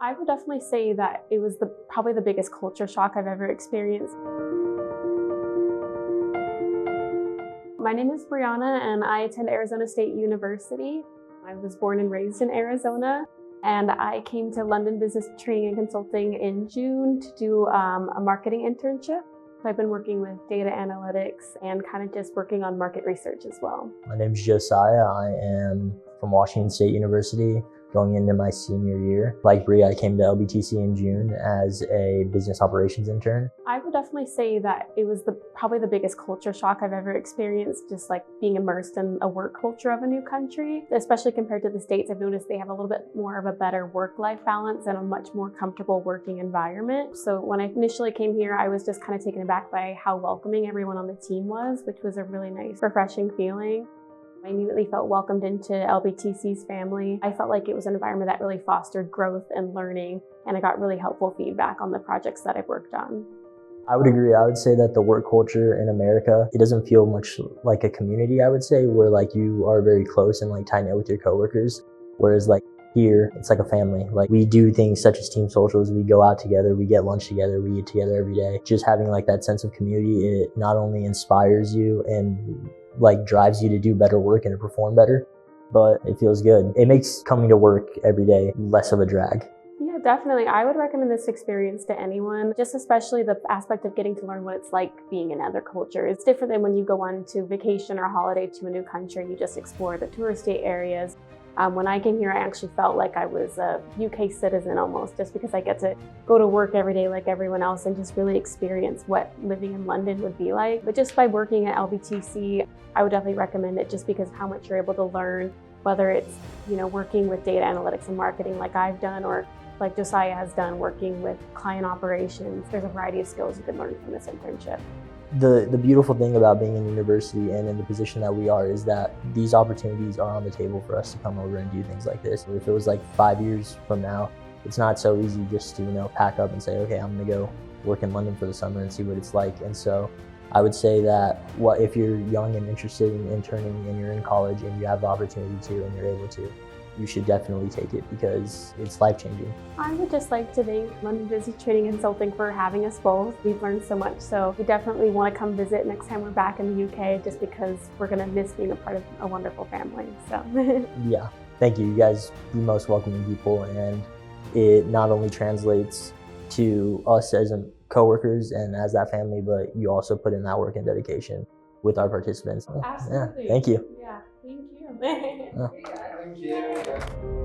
I would definitely say that it was probably the biggest culture shock I've ever experienced. My name is Brianna and I attend Arizona State University. I was born and raised in Arizona, and I came to London Business Training and Consulting in June to do a marketing internship. So I've been working with data analytics and kind of just working on market research as well. My name is Josiah. I am from Washington State University, going into my senior year. Like Bri, I came to LBTC in June as a business operations intern. I would definitely say that it was probably the biggest culture shock I've ever experienced, just like being immersed in a work culture of a new country. Especially compared to the States, I've noticed they have a little bit more of a better work-life balance and a much more comfortable working environment. So when I initially came here, I was just kind of taken aback by how welcoming everyone on the team was, which was a really nice, refreshing feeling. I immediately felt welcomed into LBTC's family. I felt like it was an environment that really fostered growth and learning, and I got really helpful feedback on the projects that I've worked on. I would agree. I would say that the work culture in America, it doesn't feel much like a community, I would say, where like you are very close and like tight-knit with your coworkers. Whereas like here, it's like a family. Like we do things such as team socials, we go out together, we get lunch together, we eat together every day. Just having like that sense of community, it not only inspires you and like drives you to do better work and to perform better, but it feels good. It makes coming to work every day less of a drag. Yeah, definitely. I would recommend this experience to anyone, just especially the aspect of getting to learn what it's like being in other cultures. It's different than when you go on to vacation or holiday to a new country, you just explore the touristy areas. When I came here, I actually felt like I was a UK citizen almost, just because I get to go to work every day like everyone else and just really experience what living in London would be like. But just by working at LBTC, I would definitely recommend it just because of how much you're able to learn, whether it's, working with data analytics and marketing like I've done, or like Josiah has done, working with client operations. There's a variety of skills you can learn from this internship. The beautiful thing about being in university and in the position that we are is that these opportunities are on the table for us to come over and do things like this. If it was like 5 years from now, it's not so easy just to, pack up and say, okay, I'm gonna go work in London for the summer and see what it's like. And so I would say that if you're young and interested in interning and you're in college and you have the opportunity to and you're able to, you should definitely take it because it's life-changing. I would just like to thank London Business Training and Consulting for having us both. We've learned so much, so we definitely want to come visit next time we're back in the UK, just because we're going to miss being a part of a wonderful family. So yeah, thank you. You guys are the most welcoming people, and it not only translates to us as coworkers and as that family, but you also put in that work and dedication with our participants. Absolutely. Yeah, thank you. Yeah, thank you. Yeah. Thank you.